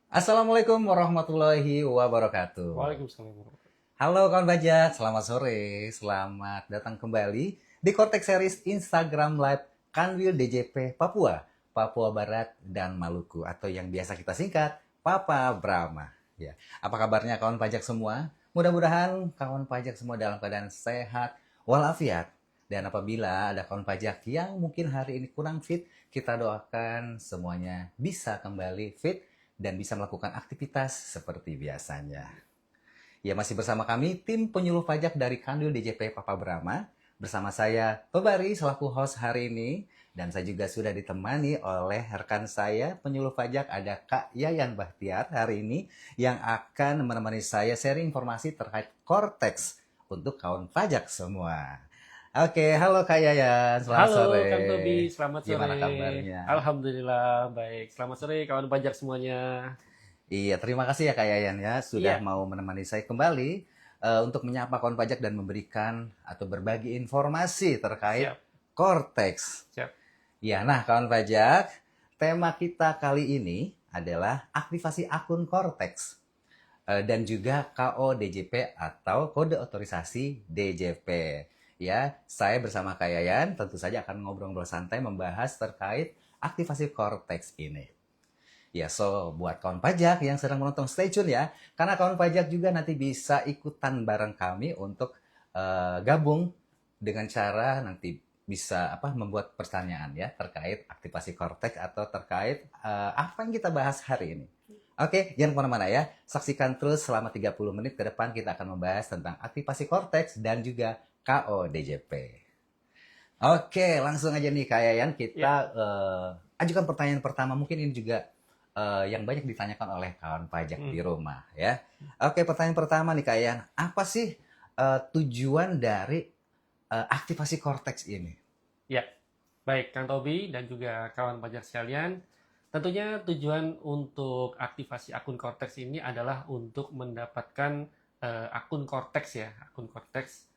Assalamualaikum warahmatullahi wabarakatuh. Waalaikumsalam warahmatullahi Halo kawan bajak, selamat sore. Selamat datang kembali di Cortex Series Instagram Live Kanwil DJP Papua, Papua Barat dan Maluku atau yang biasa kita singkat Papa Brahma. Ya, apa kabarnya kawan pajak semua? Mudah-mudahan kawan pajak semua dalam keadaan sehat walafiat. Dan apabila ada kawan pajak yang mungkin hari ini kurang fit, kita doakan semuanya bisa kembali fit dan bisa melakukan aktivitas seperti biasanya. Ya, masih bersama kami tim penyuluh pajak dari Kanwil DJP Papa Brahma. Bersama saya, Tobari selaku host hari ini. Dan saya juga sudah ditemani oleh rekan saya, penyuluh pajak, ada Kak Yayan Bahtiar hari ini yang akan menemani saya sharing informasi terkait Cortex untuk kawan pajak semua. Oke, halo Kak Yayan, selamat Halo sore. Kang Tobi, selamat Gimana sore. kabarnya? Alhamdulillah baik. Selamat sore kawan pajak semuanya. Iya, terima kasih ya Kak Yayan ya sudah Iya, mau menemani saya kembali untuk menyapa kawan pajak dan memberikan atau berbagi informasi terkait siap, Cortex. siap. Ya, nah kawan pajak, tema kita kali ini adalah aktivasi akun Cortex dan juga KO DJP atau kode otorisasi DJP. Ya, saya bersama Kak Yayan tentu saja akan ngobrol-ngobrol santai membahas terkait aktivasi Cortex ini. Ya, so buat kawan pajak yang sedang menonton stay tune ya, karena kawan pajak juga nanti bisa ikutan bareng kami untuk gabung dengan cara nanti bisa membuat pertanyaan ya terkait aktivasi Cortex atau terkait apa yang kita bahas hari ini. Oke, jangan kemana-mana ya. Saksikan terus selama 30 menit ke depan kita akan membahas tentang aktivasi Cortex dan juga KODJP. Oke, langsung aja nih Kak Yayan, Ya, kita ajukan pertanyaan pertama. Mungkin ini juga yang banyak ditanyakan oleh kawan pajak hmm, di rumah ya. Oke, pertanyaan pertama nih Kak Yayan, apa sih tujuan dari aktivasi Cortex ini? ya. Baik Kang Tobi dan juga kawan pajak sekalian. Tentunya tujuan untuk aktivasi akun Cortex ini adalah untuk mendapatkan akun Cortex ya, akun Cortex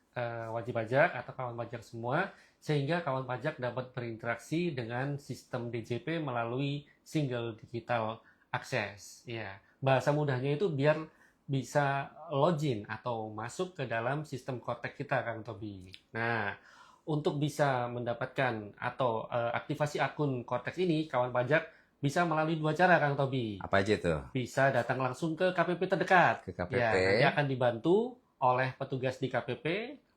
wajib pajak atau kawan pajak semua, sehingga kawan pajak dapat berinteraksi dengan sistem DJP melalui single digital access. Ya, bahasa mudahnya itu biar bisa login atau masuk ke dalam sistem Cortex kita, Kang Tobi. Nah, untuk bisa mendapatkan atau aktivasi akun Cortex ini, kawan pajak bisa melalui dua cara, Kang Tobi. Apa aja tuh? Bisa datang langsung ke KPP terdekat. Ke KPP. Ya, nanti akan dibantu oleh petugas di KPP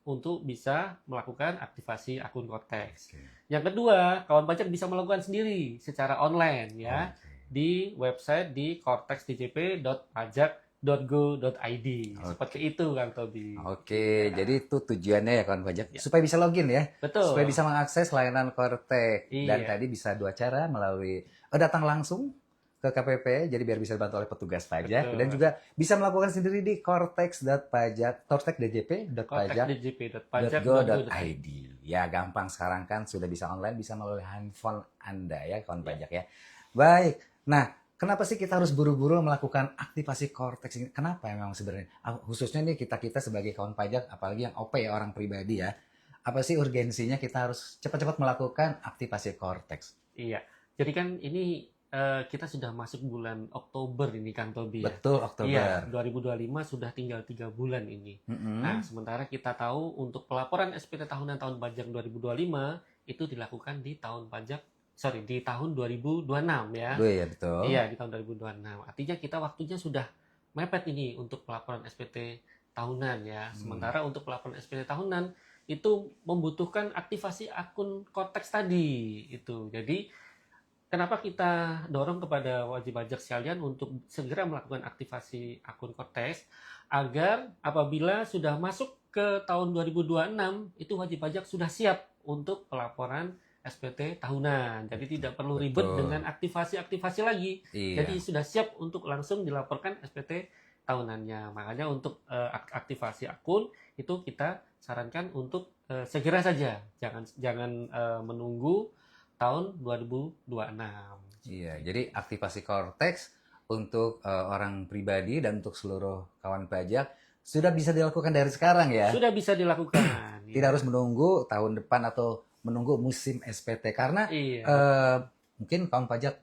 untuk bisa melakukan aktivasi akun Cortex. Oke. Yang kedua, kawan pajak bisa melakukan sendiri secara online ya Oke. di website di cortexdjp.pajak.go.id. Seperti Oke. itu, Kang Tobi. Oke, Ya, jadi itu tujuannya ya kawan pajak ya. supaya bisa login ya, supaya Betul. bisa mengakses layanan Cortex dan Iya, tadi bisa dua cara melalui datang langsung ke KPP, jadi biar bisa dibantu oleh petugas pajak dan betul. juga bisa melakukan sendiri di cortexdjp.pajak.go.id. Cortexdjp.pajak.go.id. Ya gampang sekarang kan sudah bisa online, bisa melalui handphone Anda ya kawan Ya. pajak ya. Baik, nah kenapa sih kita harus buru-buru melakukan aktivasi Cortex ini? Kenapa memang sebenarnya? Khususnya nih kita-kita sebagai kawan pajak, apalagi yang OP ya orang pribadi ya. Apa sih urgensinya kita harus cepat-cepat melakukan aktivasi Cortex? Iya. Jadi kan ini kita sudah masuk bulan Oktober ini Kang Tobi ya. Betul, Iya, Oktober. 2025 sudah tinggal 3 bulan ini. Nah, Mm-mm. sementara kita tahu untuk pelaporan SPT tahunan tahun pajak 2025 itu dilakukan di tahun pajak, sorry, di tahun 2026 ya. Duh, ya betul. Iya, di tahun 2026. Artinya kita waktunya sudah mepet ini untuk pelaporan SPT tahunan ya. Hmm. Sementara untuk pelaporan SPT tahunan itu membutuhkan aktivasi akun Cortex tadi itu. Jadi kenapa kita dorong kepada wajib pajak sekalian untuk segera melakukan aktivasi akun Cortex agar apabila sudah masuk ke tahun 2026 itu wajib pajak sudah siap untuk pelaporan SPT tahunan. Jadi tidak perlu ribet dengan Betul. aktivasi-aktivasi lagi. Jadi Iya. sudah siap untuk langsung dilaporkan SPT tahunannya. Makanya untuk aktivasi akun itu kita sarankan untuk segera saja. Jangan jangan menunggu tahun 2026. Iya, jadi aktivasi Cortex untuk orang pribadi dan untuk seluruh kawan pajak sudah bisa dilakukan dari sekarang ya. Sudah bisa dilakukan. Tidak Ya. harus menunggu tahun depan atau menunggu musim SPT karena Iya, betul. eh, mungkin kawan pajak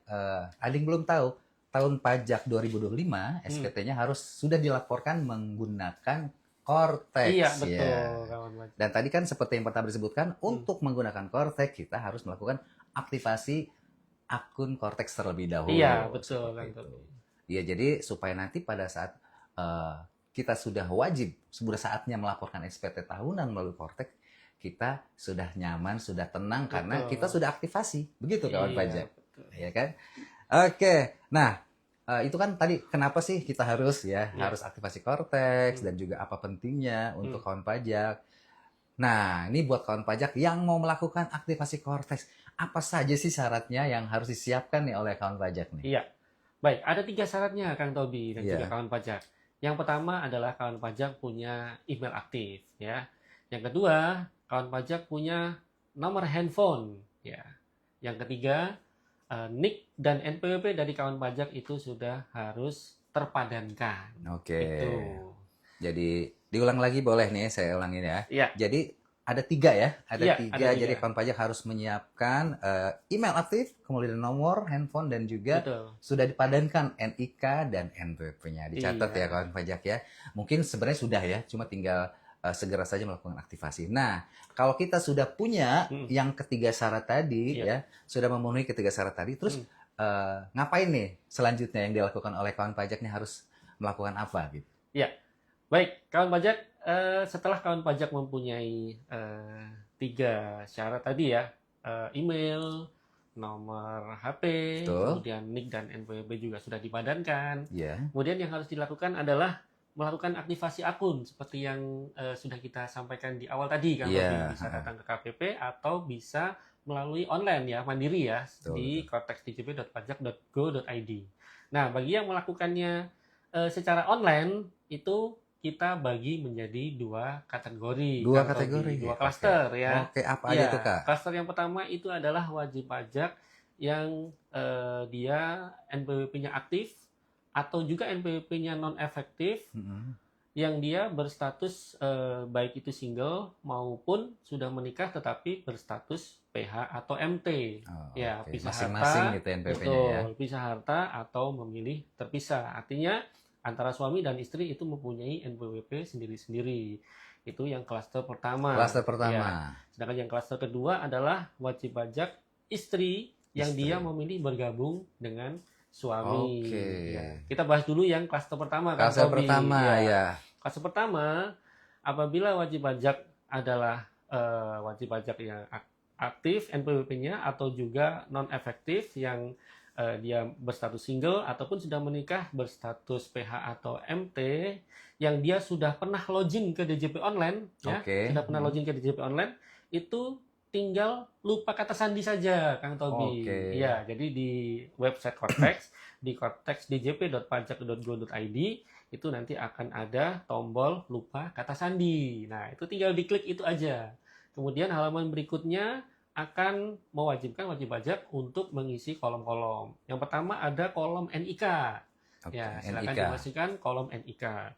ada yang belum tahu tahun pajak 2025, SPT-nya harus sudah dilaporkan menggunakan Cortex. Iya, ya. betul, kawan pajak. Dan tadi kan seperti yang pertama disebutkan, untuk menggunakan Cortex kita harus melakukan aktivasi akun Cortex terlebih dahulu. Iya, betul, Seperti Kang itu. Tobi. Ya, jadi supaya nanti pada saat kita sudah wajib, sudah saatnya melaporkan SPT tahunan melalui Cortex, kita sudah nyaman, sudah tenang karena Betul. kita sudah aktivasi. Begitu kawan Iya, pajak. betul. Ya kan? Oke. Nah, itu kan tadi kenapa sih kita harus harus aktivasi Cortex dan juga apa pentingnya untuk kawan pajak. Nah, ini buat kawan pajak yang mau melakukan aktivasi Cortex, apa saja sih syaratnya yang harus disiapkan nih oleh kawan pajak nih? Iya. Baik, ada 3 syaratnya Kang Tobi dan Iya. juga kawan pajak. Yang pertama adalah kawan pajak punya email aktif, ya. Yang kedua, kawan pajak punya nomor handphone, ya. Yang ketiga, NIK dan NPWP dari kawan pajak itu sudah harus terpadankan. Oke. Itu. Jadi diulang lagi boleh nih, saya ulangin ya. Iya. Jadi ada 3 ya, ada Iya, 3. ada 3. Jadi kawan pajak harus menyiapkan email aktif, kemudian nomor handphone dan juga Betul. sudah dipadankan NIK dan NPWP-nya. Dicatat Iya. ya kawan pajak ya. Mungkin sebenarnya sudah ya, cuma tinggal segera saja melakukan aktivasi. Nah, kalau kita sudah punya yang ketiga syarat tadi ya, sudah memenuhi ketiga syarat tadi, terus ngapain nih selanjutnya yang dilakukan oleh kawan pajak nih, harus melakukan apa gitu? Ya, baik kawan pajak, setelah kawan pajak mempunyai 3 syarat tadi ya, email, nomor HP, Betul. kemudian NIK dan NPWP juga sudah dipadankan. Iya. Kemudian yang harus dilakukan adalah melakukan aktivasi akun seperti yang sudah kita sampaikan di awal tadi, kan Iya. bisa datang ke KPP atau bisa melalui online ya, mandiri ya, Betul, di cortexdjp.pajak.go.id. Nah, bagi yang melakukannya secara online itu kita bagi menjadi 2 kategori. 2 Kang Tobi. kategori. 2 klaster ya. Oke, apa aja Ya, tuh Kak? klaster yang pertama itu adalah wajib pajak yang dia NPWP-nya aktif atau juga NPWP-nya non efektif, yang dia berstatus baik itu single maupun sudah menikah tetapi berstatus PH atau MT. Ya, Oke. pisah Masing-masing harta. gitu NPWP-nya Betul, ya. pisah harta atau memilih terpisah. Artinya antara suami dan istri itu mempunyai NPWP sendiri-sendiri. Itu yang klaster pertama. Klaster Ya. pertama. Sedangkan yang klaster kedua adalah wajib pajak istri yang Istri. dia memilih bergabung dengan suami. Oke. Ya. Kita bahas dulu yang klaster pertama. Kang Klaster Tobi. pertama ya. Klaster pertama, apabila wajib pajak adalah wajib pajak yang aktif NPWP-nya atau juga non efektif yang dia berstatus single ataupun sudah menikah berstatus PH atau MT yang dia sudah pernah login ke DJP online ya, Oke. sudah pernah login ke DJP online, itu tinggal lupa kata sandi saja Kang Tobi. Oke. Ya, jadi di website Cortex di cortexdjp.pajak.go.id itu nanti akan ada tombol lupa kata sandi. Nah, itu tinggal diklik itu aja. Kemudian halaman berikutnya akan mewajibkan wajib pajak untuk mengisi kolom-kolom. Yang pertama ada kolom NIK. Oke, Ya, silakan NIK. dimasukkan kolom NIK.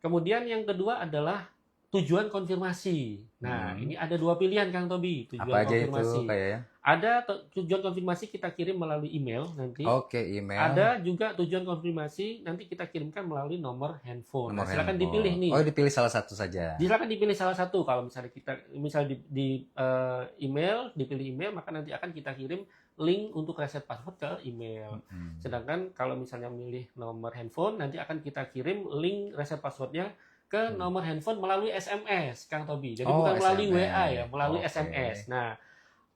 Kemudian yang kedua adalah tujuan konfirmasi. Nah, ini ada 2 pilihan Kang Tobi, tujuan Apa aja konfirmasi. itu kayaknya? Ada tujuan konfirmasi kita kirim melalui email nanti. Oke, email. Ada juga tujuan konfirmasi nanti kita kirimkan melalui nomor handphone. Nomor Silakan handphone. dipilih nih. Oh, dipilih salah satu saja. Silakan dipilih salah satu. Kalau misalnya di email, dipilih email, maka nanti akan kita kirim link untuk reset password ke email. Sedangkan kalau misalnya milih nomor handphone, nanti akan kita kirim link reset passwordnya ke nomor handphone melalui SMS, Kang Tobi. Jadi bukan melalui SMS. WA ya, melalui Oke. SMS. Nah,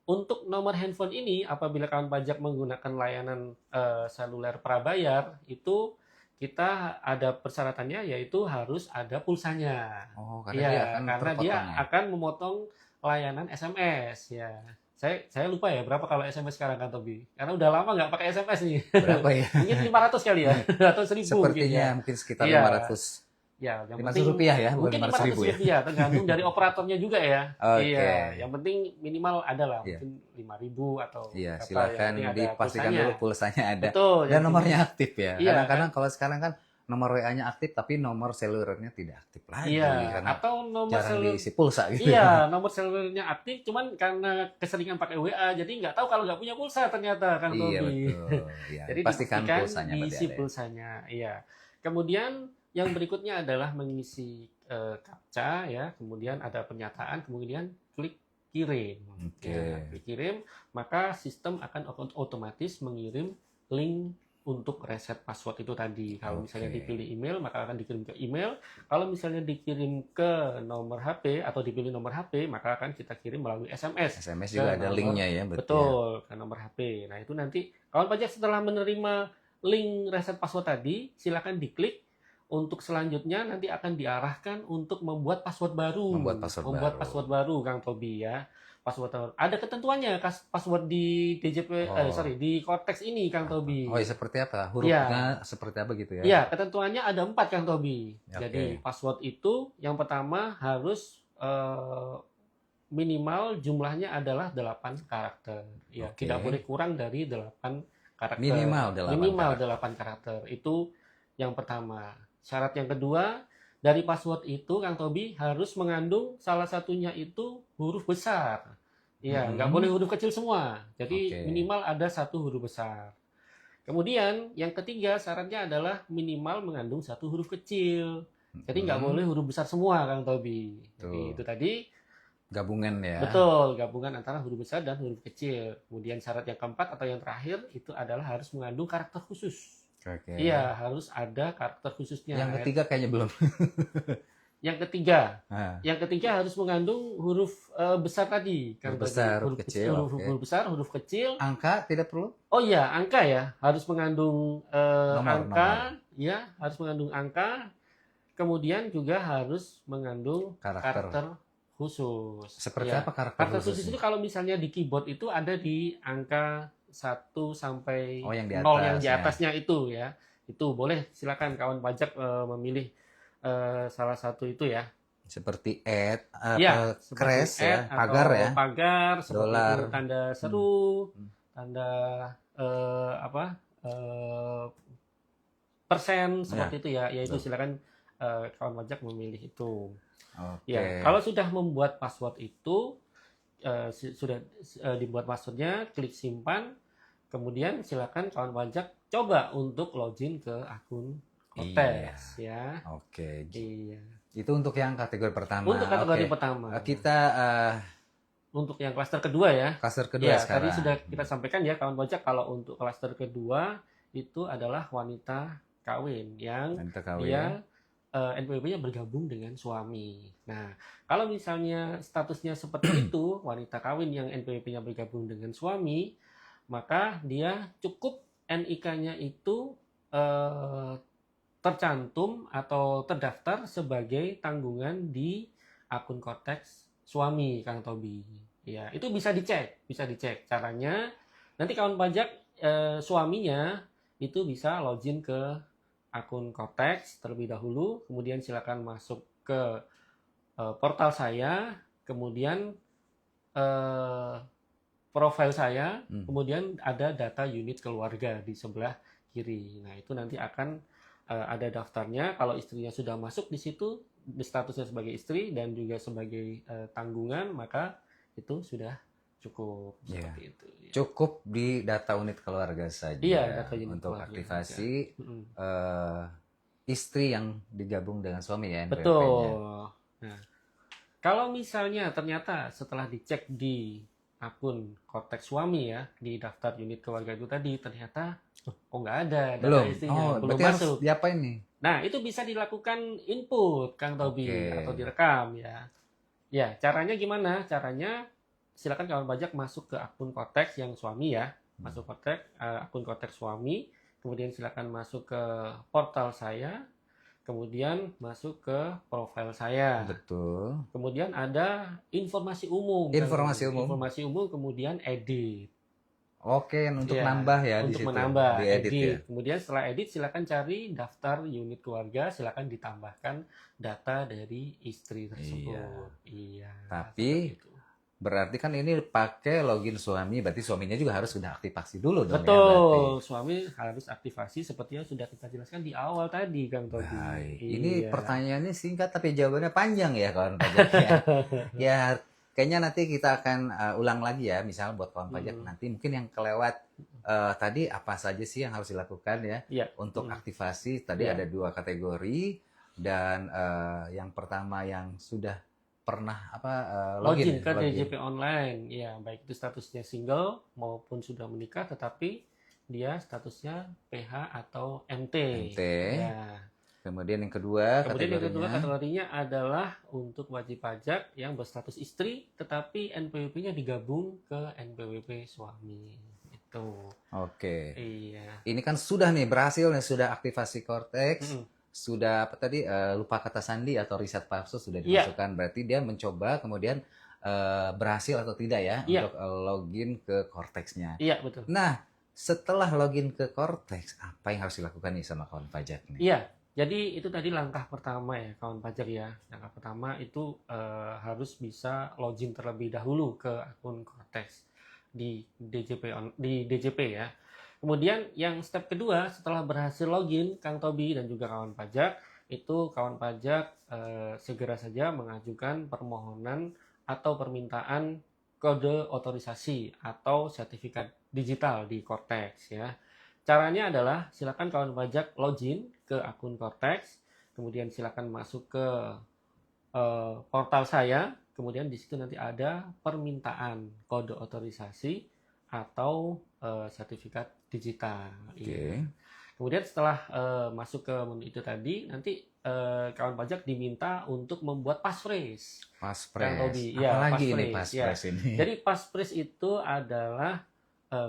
untuk nomor handphone ini, apabila kawan pajak menggunakan layanan seluler prabayar, itu kita ada persyaratannya, yaitu harus ada pulsanya. Oh, karena Ya, dia akan karena dia terpotong ya? akan memotong layanan SMS. Ya, saya lupa ya berapa kalau SMS sekarang Kang Tobi. Karena udah lama nggak pakai SMS nih. Berapa ya? Mungkin 500 kali ya, atau 1000 Sepertinya mungkin mungkin sekitar Iya. 500. ya. Ya, yang 500 penting rupiah ya, bukan mungkin 500 ribu ya? Rupiah, tergantung dari operatornya juga ya. Oke. Iya, yang penting minimal ada lah, Iya. mungkin 5.000 atau Iya, berapa, silakan yang penting ada dipastikan pulsanya. dulu pulsanya ada. Betul. Dan yang nomornya penting- aktif ya. Iya, Kadang-kadang kalau sekarang kan nomor WA-nya aktif tapi nomor selulernya tidak aktif lagi Iya, karena atau nomor jarang seluler, diisi pulsa gitu. iya, nomor selulernya aktif, cuman karena keseringan pakai WA, jadi nggak tahu kalau nggak punya pulsa ternyata, Kang Iya Tobi. betul. Ya, Jadi pastikan dipastikan pulsanya berarti diisi ada ya. pulsanya, iya. Kemudian yang berikutnya adalah mengisi captcha ya, kemudian ada pernyataan, kemudian klik kirim. Oke. Ya, klik kirim, maka sistem akan otomatis mengirim link untuk reset password itu tadi. Kalau misalnya Oke. dipilih email, maka akan dikirim ke email. Kalau misalnya dikirim ke nomor HP atau dipilih nomor HP, maka akan kita kirim melalui SMS. SMS Ke juga ada nomor, linknya ya berarti ya. betul, ke nomor HP. Nah, itu nanti kawan pajak setelah menerima link reset password tadi, silakan diklik. Untuk selanjutnya nanti akan diarahkan untuk membuat password baru. Membuat password baru. Kang Tobi ya. Password baru. Ada ketentuannya password di DJP, di Cortex ini, Kang Tobi. Oh, ya seperti apa? Hurufnya seperti apa gitu ya? Iya, ketentuannya ada 4, Kang Tobi. Oke. Jadi password itu yang pertama harus minimal jumlahnya adalah 8 karakter. Ya, Oke. tidak boleh kurang dari 8 karakter. Minimal 8 karakter. Itu yang pertama. Syarat yang kedua, dari password itu Kang Tobi harus mengandung salah satunya itu huruf besar. Iya, nggak boleh huruf kecil semua. Jadi minimal ada 1 huruf besar. Kemudian yang ketiga syaratnya adalah minimal mengandung 1 huruf kecil. Jadi nggak boleh huruf besar semua, Kang Tobi. Jadi itu tadi gabungan ya. betul, gabungan antara huruf besar dan huruf kecil. Kemudian syarat yang keempat atau yang terakhir itu adalah harus mengandung karakter khusus. Oke. Iya, harus ada karakter khususnya. Yang ketiga kayaknya belum. Yang ketiga, Nah, yang ketiga harus mengandung huruf besar tadi. huruf besar, huruf kecil. Huruf besar, huruf kecil. Angka tidak perlu? Oh iya, angka ya, harus mengandung angka, nomor. ya, harus mengandung angka. Kemudian juga harus mengandung karakter khusus. Seperti Ya. apa karakter Karakter khusus khusus ini? itu kalau misalnya di keyboard itu ada di angka 1 sampai yang di 0 yang di atas, atasnya itu ya. Itu boleh silakan kawan pajak memilih salah satu itu ya. Seperti add, Ya, crash seperti ya, add pagar atau ya, pagar, seperti dolar. itu, tanda seru, tanda persen seperti itu ya. Yaitu silakan kawan pajak memilih itu. Oke. Ya, kalau sudah membuat password itu sudah dibuat passwordnya, klik simpan, kemudian silakan kawan pajak coba untuk login ke akun Cortex ya. Oke. Iya. Itu untuk yang kategori pertama. Untuk kategori pertama. Kita untuk yang klaster kedua ya. klaster kedua Ya, sekarang. tadi sudah kita sampaikan ya kawan pajak kalau untuk klaster kedua itu adalah wanita kawin yang Wanita kawin. dia NPWP-nya bergabung dengan suami. Nah, kalau misalnya statusnya seperti itu, wanita kawin yang NPWP-nya bergabung dengan suami, maka dia cukup NIK-nya itu tercantum atau terdaftar sebagai tanggungan di akun Cortex suami, Kang Tobi. Ya, itu bisa dicek. Caranya, nanti kawan pajak suaminya itu bisa login ke akun Cortex terlebih dahulu, kemudian silakan masuk ke portal saya, kemudian profil saya, kemudian ada data unit keluarga di sebelah kiri. Nah, itu nanti akan ada daftarnya. Kalau istrinya sudah masuk di situ, statusnya sebagai istri dan juga sebagai tanggungan, maka itu sudah cukup seperti itu. Ya. Cukup di data unit keluarga saja Data unit untuk keluarga aktivasi istri yang digabung dengan suami ya NPWP-nya. Betul. Nah, kalau misalnya ternyata setelah dicek di akun Cortex suami ya, di daftar unit keluarga itu tadi, ternyata nggak ada data istrinya, belum masuk. Harus diapain nih? Nah, itu bisa dilakukan input, Kang Tobi, atau direkam ya. Ya, caranya gimana? Caranya silakan kawan pajak masuk ke akun Cortex yang suami ya. Masuk akun Cortex suami, kemudian silakan masuk ke portal saya, kemudian masuk ke profil saya. Betul. Kemudian ada informasi umum. Informasi umum, kemudian edit. Oke, untuk nambah ya di situ. Untuk menambah, edit. Ya. Kemudian setelah edit silakan cari daftar unit keluarga, silakan ditambahkan data dari istri tersebut. Iya. Tapi Berarti kan ini pakai login suami, berarti suaminya juga harus sudah aktifasi dulu dong ya berarti. Betul, suami harus aktivasi seperti yang sudah kita jelaskan di awal tadi, Kang Tobi. Baik, ini Iya. pertanyaannya singkat tapi jawabannya panjang ya kawan pajak ya. Ya, kayaknya nanti kita akan ulang lagi ya, misal buat kawan pajak Mm-mm. nanti mungkin yang kelewat tadi apa saja sih yang harus dilakukan ya Iya. untuk Mm. aktivasi. Tadi Iya. ada 2 kategori dan yang pertama yang sudah pernah apa login Login ya, ke login. DJP online, ya baik itu statusnya single maupun sudah menikah, tetapi dia statusnya PH atau MT. MT. Ya. Kemudian yang kedua Kemudian yang kedua kategorinya kategorinya adalah untuk wajib pajak yang berstatus istri, tetapi NPWP-nya digabung ke NPWP suami. Itu. oke. Iya. Ini kan sudah nih berhasil nih sudah aktivasi Cortex, Mm-mm. sudah apa tadi lupa kata sandi atau riset password sudah Iya, dimasukkan. Berarti dia mencoba kemudian berhasil atau tidak ya iya, untuk login ke Cortex-nya. iya betul. Nah, setelah login ke Cortex, apa yang harus dilakukan nih sama kawan pajak nih? Iya, jadi itu tadi langkah pertama ya kawan pajak ya. Langkah pertama itu harus bisa login terlebih dahulu ke akun Cortex di DJP ya. Kemudian yang step kedua setelah berhasil login Kang Tobi dan juga kawan pajak itu kawan pajak segera saja mengajukan permohonan atau permintaan kode otorisasi atau sertifikat digital di Cortex ya. Caranya adalah silakan kawan pajak login ke akun Cortex, kemudian silakan masuk ke portal saya, kemudian di situ nanti ada permintaan kode otorisasi atau sertifikat digital. Iya. Oke, Kemudian setelah masuk ke menu itu tadi, nanti kawan pajak diminta untuk membuat passphrase. Kang Passphrase. Tobi, ya Apalagi ini passphrase, ya. passphrase ini? Jadi passphrase itu adalah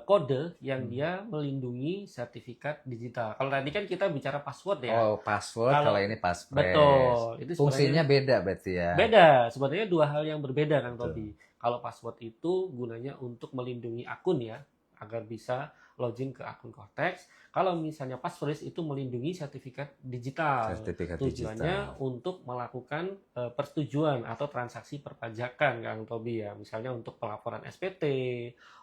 kode yang Hmm. dia melindungi sertifikat digital. Kalau tadi kan kita bicara password ya. Oh, password kalau Kalau ini passphrase. betul, itu Fungsinya sebenarnya beda berarti ya. beda. Sebenarnya dua hal yang berbeda, Kang Betul. Tobi. Kalau password itu gunanya untuk melindungi akun ya, agar bisa login ke akun Cortex. Kalau misalnya passphrase itu melindungi sertifikat digital. Sertifikat Tujuannya digital. untuk melakukan persetujuan atau transaksi perpajakan, Kang Tobi ya. Misalnya untuk pelaporan SPT,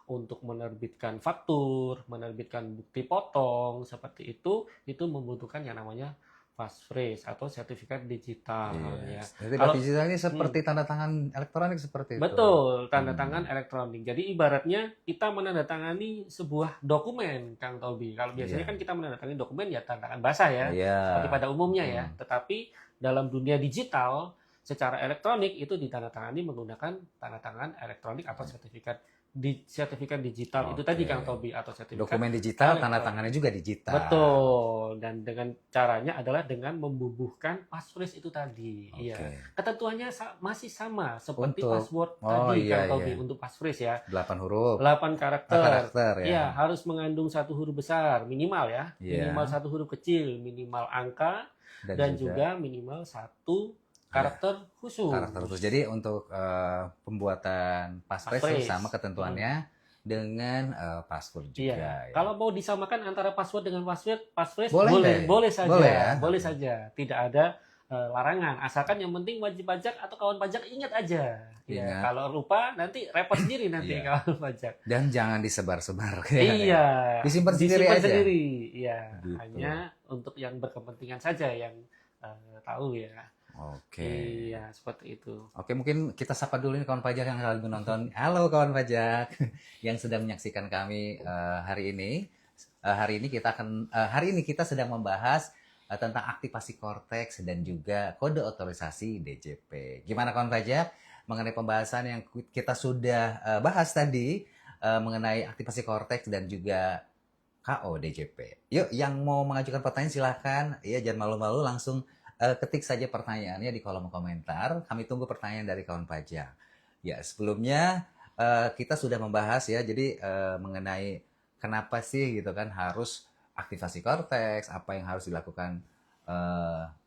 untuk menerbitkan faktur, menerbitkan bukti potong, seperti itu membutuhkan yang namanya passphrase atau sertifikat digital ya. Yes. Sertifikat Kalau digital ini hmm, seperti tanda tangan elektronik seperti itu. betul, tanda tangan Hmm. elektronik. Jadi ibaratnya kita menandatangani sebuah dokumen, Kang Tobi. Kalau biasanya Iya. kan kita menandatangani dokumen ya tanda tangan basah ya, Iya. seperti pada umumnya ya. Hmm. Tetapi dalam dunia digital secara elektronik itu ditandatangani menggunakan tanda tangan elektronik atau sertifikat digital. Itu tadi Oke. Kang Tobi atau sertifikat Dokumen digital, tanda elektronik. tangannya juga digital. Betul, dan dengan caranya adalah dengan membubuhkan passphrase itu tadi. Oke. Iya. Ketentuannya masih sama seperti Untuk password oh tadi iya Kang Tobi iya. untuk passphrase ya. 8 huruf. 8 karakter. Karakter ya. Iya, harus mengandung satu huruf besar minimal ya. Iya. Minimal satu huruf kecil, minimal angka dan juga minimal satu karakter khusus. Karakter khusus. Jadi untuk pembuatan passphrase Passphrase. sama ketentuannya dengan password juga. Iya. Ya. Kalau mau disamakan antara password dengan passphrase Boleh nggak ya? boleh saja. Boleh ya? Boleh saja. Tidak ada larangan. Asalkan yang penting wajib pajak atau kawan pajak ingat aja. Ya, Ingat. kalau lupa nanti repot sendiri nanti Iya. kawan pajak. Dan jangan disebar-sebar. Iya. Disimpan sendiri aja. sendiri. Iya. Gitu. Hanya untuk yang berkepentingan saja yang tahu ya. Oke. Iya, seperti itu. Oke, mungkin kita sapa dulu nih kawan pajak yang lagi menonton. Halo kawan pajak yang sedang menyaksikan kami hari ini. Hari ini kita sedang membahas tentang aktivasi Cortex dan juga kode otorisasi DJP. Gimana kawan pajak mengenai pembahasan yang kita sudah bahas tadi mengenai aktivasi Cortex dan juga KO DJP. Yuk, yang mau mengajukan pertanyaan silahkan. Ya, jangan malu-malu, langsung ketik saja pertanyaannya di kolom komentar. Kami tunggu pertanyaan dari kawan pajak. Ya, sebelumnya kita sudah membahas ya, jadi mengenai kenapa sih gitu kan harus aktivasi Cortex, apa yang harus dilakukan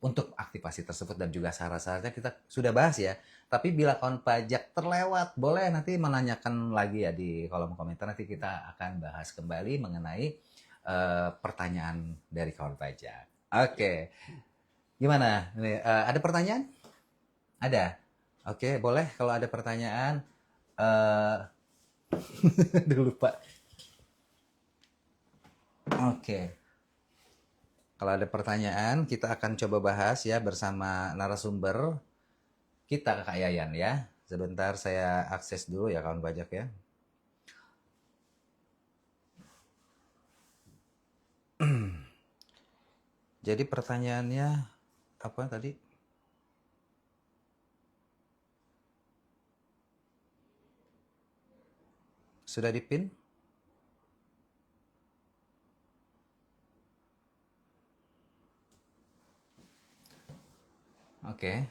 untuk aktivasi tersebut dan juga syarat-syaratnya kita sudah bahas ya. Tapi bila kawan pajak terlewat, boleh nanti menanyakan lagi ya di kolom komentar. Nanti kita akan bahas kembali mengenai pertanyaan dari kawan pajak. Oke. Gimana? Ada pertanyaan? Ada? Oke, boleh kalau ada pertanyaan. Eh, Aduh, lupa. Oke. Kalau ada pertanyaan, kita akan coba bahas ya bersama narasumber kita, Kak Yayan ya. Sebentar saya akses dulu ya kawan pajak ya. Jadi pertanyaannya apa tadi? Sudah dipin? Oke.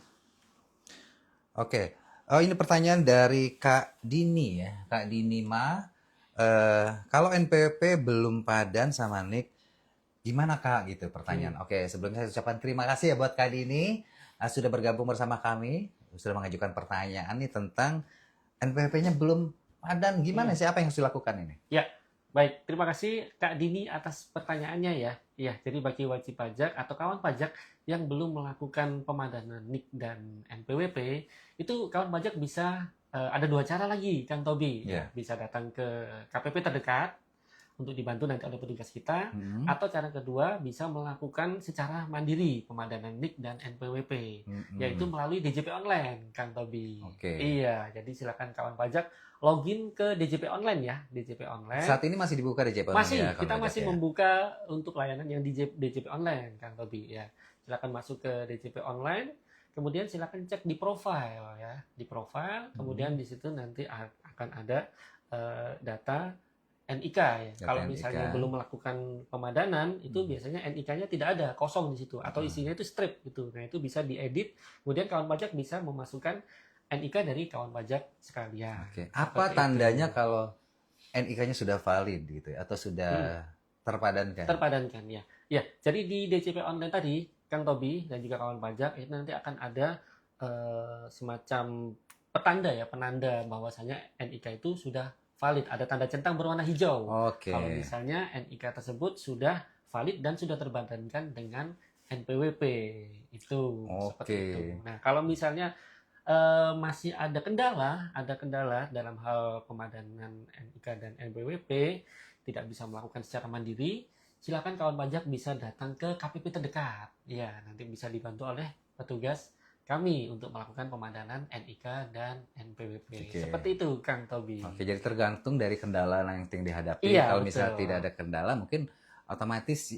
Oke. Oh, ini pertanyaan dari Kak Dini ya. Kak Dini kalau NPWP belum padan sama Nik, gimana Kak? Gitu pertanyaan. Oke, sebelumnya saya ucapkan terima kasih ya buat Kak Dini sudah bergabung bersama kami, sudah mengajukan pertanyaan nih tentang NPWP-nya belum padan. Gimana sih, apa yang harus dilakukan ini? Ya, baik. Terima kasih Kak Dini atas pertanyaannya ya. Ya, jadi bagi wajib pajak atau kawan pajak yang belum melakukan pemadanan NIK dan NPWP, itu kawan pajak bisa ada dua cara lagi, Kang Tobi. Ya. Bisa datang ke KPP terdekat untuk dibantu nanti oleh petugas kita, atau cara kedua bisa melakukan secara mandiri pemadanan NIK dan NPWP, yaitu melalui DJP online, Kang Tobi. Oke. Iya, jadi silakan kawan pajak login ke DJP online ya, DJP online. Saat ini masih dibuka DJP online Masih, ya, kita kawan masih pajak ya? membuka untuk layanan yang di DJP online, Kang Tobi ya. Silakan masuk ke DJP online, kemudian silakan cek di profile ya, di profile, kemudian di situ nanti akan ada data NIK ya. Data Kalau NIK. misalnya belum melakukan pemadanan, itu biasanya NIK-nya tidak ada, kosong di situ, atau isinya itu strip gitu. Nah, itu bisa diedit, kemudian kawan pajak bisa memasukkan NIK dari kawan pajak sekalian. Oke. Apa tandanya kalau NIK-nya sudah valid gitu ya, atau sudah terpadankan? Terpadankan ya. Ya, jadi di DJP online tadi, Kang Tobi dan juga kawan pajak itu nanti akan ada semacam penanda bahwasanya NIK itu sudah valid, ada tanda centang berwarna hijau. Oke. Kalau misalnya NIK tersebut sudah valid dan sudah terpadankan dengan NPWP itu seperti itu. Nah, kalau misalnya masih ada kendala dalam hal pemadanan NIK dan NPWP, tidak bisa melakukan secara mandiri, silakan kawan pajak bisa datang ke KPP terdekat. Ya, nanti bisa dibantu oleh petugas kami untuk melakukan pemadanan NIK dan NPWP. Seperti itu, Kang Tobi. Oke, jadi tergantung dari kendala yang dihadapi. Iya, kalau misalnya tidak ada kendala, mungkin otomatis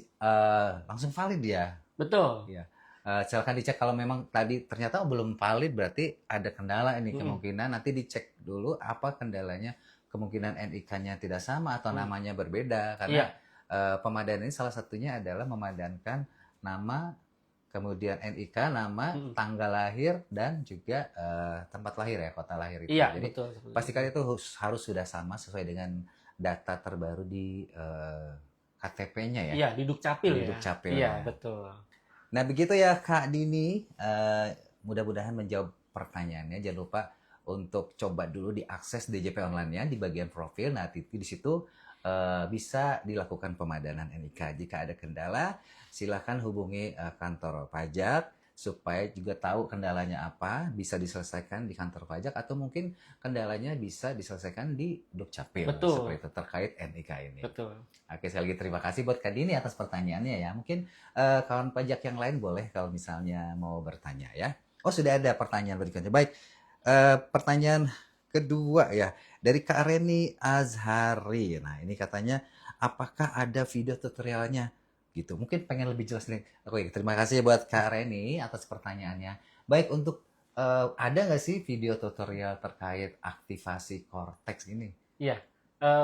langsung valid ya. Betul. Iya. Silakan dicek kalau memang tadi ternyata belum valid, berarti ada kendala ini. Kemungkinan nanti dicek dulu apa kendalanya. Kemungkinan NIK-nya tidak sama atau namanya berbeda. Karena pemadanan ini salah satunya adalah memadankan nama, kemudian NIK, nama, tanggal lahir, dan juga tempat lahir ya, kota lahir itu. Iya, jadi betul. pastikan itu harus sudah sama sesuai dengan data terbaru di KTP-nya ya. Iya, di Dukcapil Di Dukcapil. Iya, betul. Nah, begitu ya Kak Dini. Mudah-mudahan menjawab pertanyaannya. Jangan lupa untuk coba dulu diakses DJP online-nya di bagian profil. Nah, di situ bisa dilakukan pemadanan NIK. Jika ada kendala, silakan hubungi kantor pajak supaya juga tahu kendalanya apa, bisa diselesaikan di kantor pajak, atau mungkin kendalanya bisa diselesaikan di Dukcapil. Betul. Seperti itu terkait NIK ini. Betul. Oke, sekali lagi terima kasih buat Kak Dini atas pertanyaannya ya. Mungkin kawan pajak yang lain boleh kalau misalnya mau bertanya ya. Oh, sudah ada pertanyaan berikutnya. Baik, pertanyaan kedua ya dari Kak Reni Azhari. Nah, ini katanya apakah ada video tutorialnya gitu. Mungkin pengen lebih jelas nih. Oke, terima kasih buat Kak Reni atas pertanyaannya. Baik, untuk ada nggak sih video tutorial terkait aktivasi Cortex ini? Iya,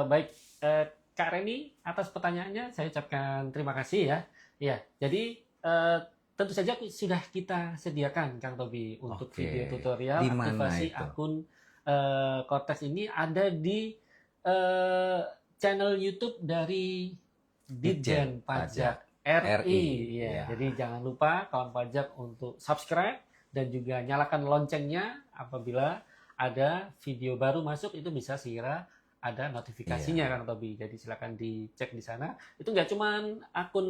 baik Kak Reni atas pertanyaannya saya ucapkan terima kasih ya. Iya, jadi tentu saja sudah kita sediakan Kang Tobi untuk video tutorial aktivasi akun Cortex ini, ada di channel YouTube dari Ditjen Pajak RI. Ya. Jadi jangan lupa kawan pajak untuk subscribe dan juga nyalakan loncengnya apabila ada video baru masuk, itu bisa segera ada notifikasinya Kang Tobi. Jadi silakan dicek di sana. Itu nggak cuma akun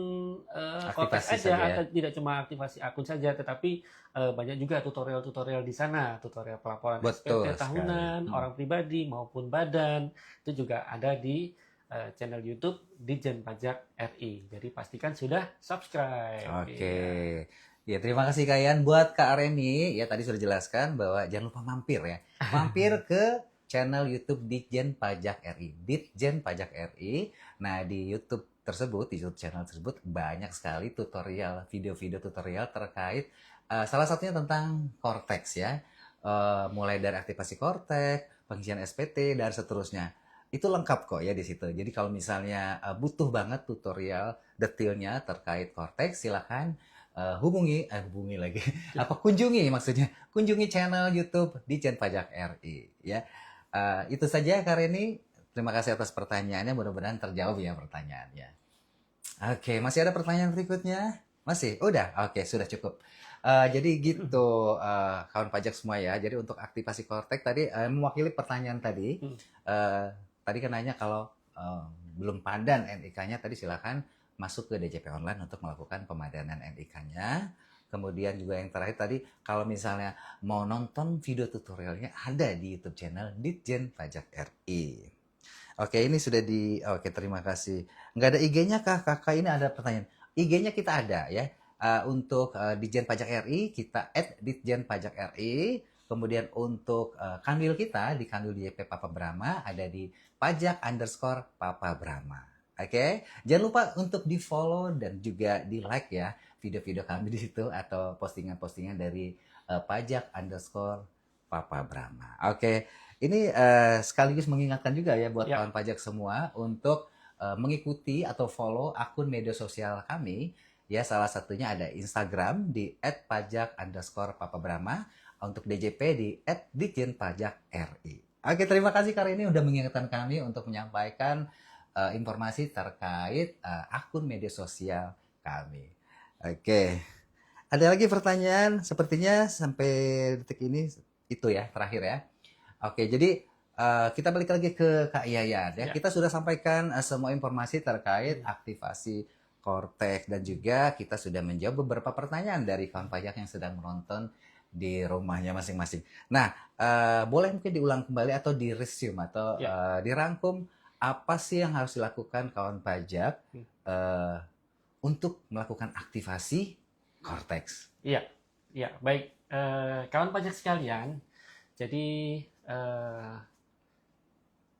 Cortex Aktivasi aja, saja ya. atau tidak cuma aktivasi akun saja, tetapi banyak juga tutorial-tutorial di sana, tutorial pelaporan Betul SPT sekali. tahunan, orang pribadi maupun badan, itu juga ada di channel YouTube Ditjen Pajak RI. Jadi pastikan sudah subscribe. Oke. Iya. Ya, terima kasih Kak Yan. Buat Kak Reni, ya tadi sudah jelaskan bahwa jangan lupa mampir ya. Mampir ke channel YouTube Ditjen Pajak RI. Ditjen Pajak RI. Nah, di YouTube tersebut, di YouTube channel tersebut banyak sekali tutorial, video-video tutorial terkait salah satunya tentang Cortex ya. Mulai dari aktivasi Cortex, pengisian SPT dan seterusnya. Itu lengkap kok ya di situ. Jadi kalau misalnya butuh banget tutorial detailnya terkait Cortex, silakan hubungi lagi kunjungi maksudnya kunjungi channel YouTube Ditjen Pajak RI ya. Itu saja Kak Reni, terima kasih atas pertanyaannya, mudah-mudahan terjawab ya pertanyaannya. Oke, masih ada pertanyaan berikutnya? Masih? Udah? Oke, sudah cukup. Jadi gitu kawan pajak semua ya. Jadi untuk aktivasi Cortex tadi mewakili pertanyaan tadi. Tadi kan nanya kalau belum padan NIK-nya, tadi silakan masuk ke DJP online untuk melakukan pemadanan NIK-nya. Kemudian juga yang terakhir tadi, kalau misalnya mau nonton video tutorialnya ada di YouTube channel Ditjen Pajak RI. Oke, ini sudah Oke, terima kasih. Nggak ada IG-nya kah, Kakak? Ini ada pertanyaan. IG-nya kita ada ya. Untuk Ditjen Pajak RI, kita @Ditjen Pajak RI. Kemudian untuk kanwil kita, di kanwil DJP Papa Brahma, ada di pajak_Papa Brahma. Oke, jangan lupa untuk di-follow dan juga di-like ya video-video kami di situ atau postingan-postingan dari pajak_Papa Brahma. Oke, ini sekaligus mengingatkan juga ya buat kawan pajak semua untuk mengikuti atau follow akun media sosial kami. Ya, salah satunya ada Instagram di @pajak_Papa Brahma, untuk DJP di @ditjenpajakri. Oke, terima kasih Kak Reni udah mengingatkan kami untuk menyampaikan informasi terkait akun media sosial kami. Oke, ada lagi pertanyaan? Sepertinya sampai detik ini itu ya, terakhir ya. Oke, jadi kita balik lagi ke Kak Yayan ya. Kita sudah sampaikan semua informasi terkait aktivasi Cortex dan juga kita sudah menjawab beberapa pertanyaan dari kawan pajak yang sedang menonton di rumahnya masing-masing. Nah, boleh mungkin diulang kembali atau di-resume atau dirangkum apa sih yang harus dilakukan kawan pajak untuk melakukan aktivasi Cortex? Iya, iya, baik. Kawan pajak sekalian, jadi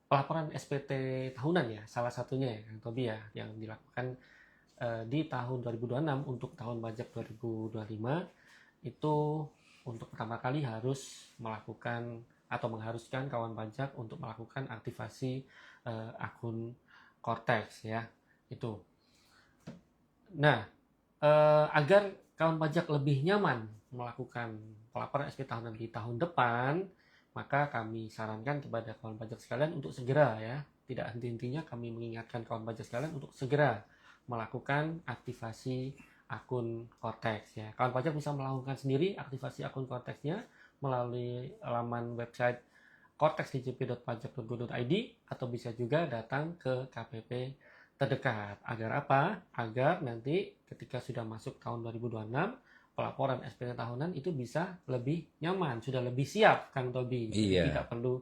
pelaporan SPT tahunan ya, salah satunya ya, Kang Tobi ya, yang dilakukan di tahun 2026 untuk tahun pajak 2025 itu untuk pertama kali harus melakukan atau mengharuskan kawan pajak untuk melakukan aktivasi akun Cortex ya, itu. Nah, agar kawan pajak lebih nyaman melakukan pelaporan SPT tahunan di tahun depan, maka kami sarankan kepada kawan pajak sekalian untuk segera ya, tidak henti-hentinya kami mengingatkan kawan pajak sekalian untuk segera melakukan aktivasi akun Cortex ya. Kawan pajak bisa melakukan sendiri aktivasi akun Cortex-nya melalui laman website cortexdjp.pajak.go.id atau bisa juga datang ke KPP terdekat. Agar apa? Agar nanti ketika sudah masuk tahun 2026, pelaporan SPT tahunan itu bisa lebih nyaman, sudah lebih siap Kang Tobi. Iya. Tidak perlu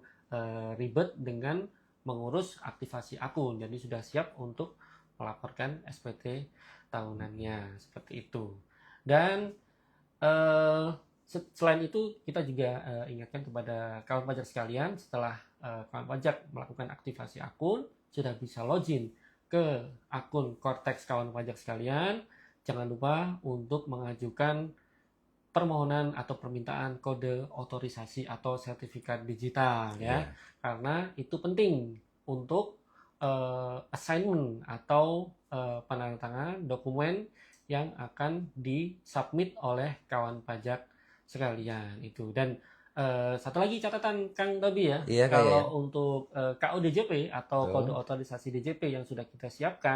ribet dengan mengurus aktivasi akun. Jadi sudah siap untuk melaporkan SPT tahunannya, seperti itu. Dan selain itu kita juga ingatkan kepada kawan pajak sekalian, setelah kawan pajak melakukan aktivasi akun, sudah bisa login ke akun Cortex kawan pajak sekalian, jangan lupa untuk mengajukan permohonan atau permintaan kode otorisasi atau sertifikat digital ya. Karena itu penting untuk assignment atau penandatanganan dokumen yang akan disubmit oleh kawan pajak sekalian itu. Dan satu lagi catatan Kang Tobi ya, kalau untuk KODJP atau kode otorisasi DJP yang sudah kita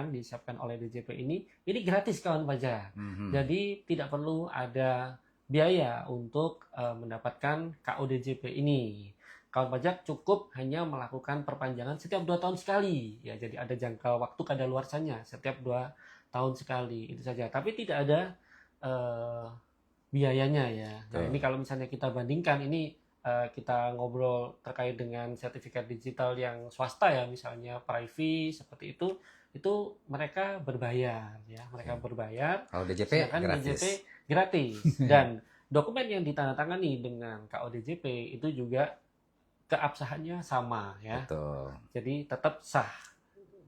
disiapkan oleh DJP ini gratis kawan pajak. Jadi tidak perlu ada biaya untuk mendapatkan KODJP ini. kawan pajak cukup hanya melakukan perpanjangan setiap 2 tahun sekali. Ya, jadi ada jangka waktu kadaluarsanya setiap 2 tahun sekali, itu saja. Tapi tidak ada eh, biayanya ya. Nah, ini Betul. kalau misalnya kita bandingkan, ini kita ngobrol terkait dengan sertifikat digital yang swasta ya, misalnya Privy seperti itu mereka berbayar ya, mereka Ya. berbayar, Kalau DJP sedangkan DJP gratis. gratis. Dan dokumen yang ditandatangani dengan KODJP itu juga keabsahannya sama ya. Betul. Jadi tetap sah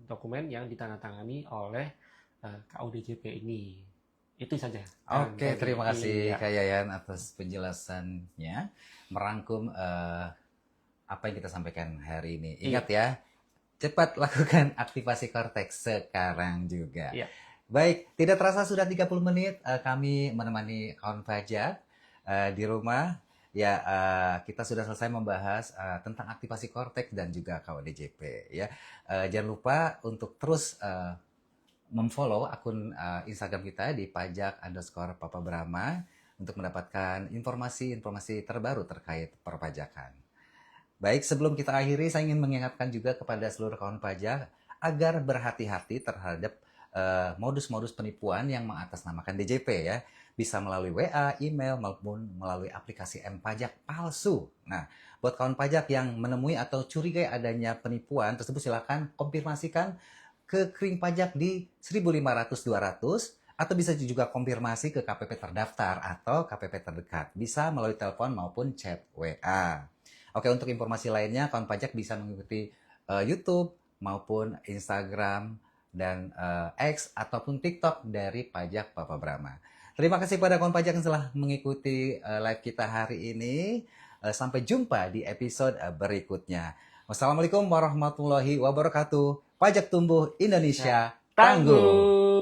dokumen yang ditandatangani oleh KODJP ini. Itu saja. Oke, terima kasih Iya. Kak Yayan atas penjelasannya, merangkum apa yang kita sampaikan hari ini. Iya. Ingat ya, cepat lakukan aktivasi korteks sekarang juga. Iya. Baik, tidak terasa sudah 30 menit kami menemani kawan pajak di rumah. Ya, kita sudah selesai membahas tentang aktivasi korteks dan juga KODJP. Ya, jangan lupa untuk terus memfollow akun Instagram kita di pajak_Papa Brahma untuk mendapatkan informasi-informasi terbaru terkait perpajakan. Baik, sebelum kita akhiri, saya ingin mengingatkan juga kepada seluruh kawan pajak agar berhati-hati terhadap modus-modus penipuan yang mengatasnamakan DJP ya. Bisa melalui WA, email, maupun melalui aplikasi M-Pajak palsu. Nah, buat kawan pajak yang menemui atau curigai adanya penipuan tersebut, silakan konfirmasikan ke Kring Pajak di 1500-200 atau bisa juga konfirmasi ke KPP terdaftar atau KPP terdekat. Bisa melalui telepon maupun chat WA. Oke, untuk informasi lainnya, kawan pajak bisa mengikuti YouTube maupun Instagram dan X ataupun TikTok dari Pajak Papa Brahma. Terima kasih pada kawan pajak yang telah mengikuti live kita hari ini. Sampai jumpa di episode berikutnya. Wassalamualaikum warahmatullahi wabarakatuh. Pajak tumbuh, Indonesia tangguh. Tangguh.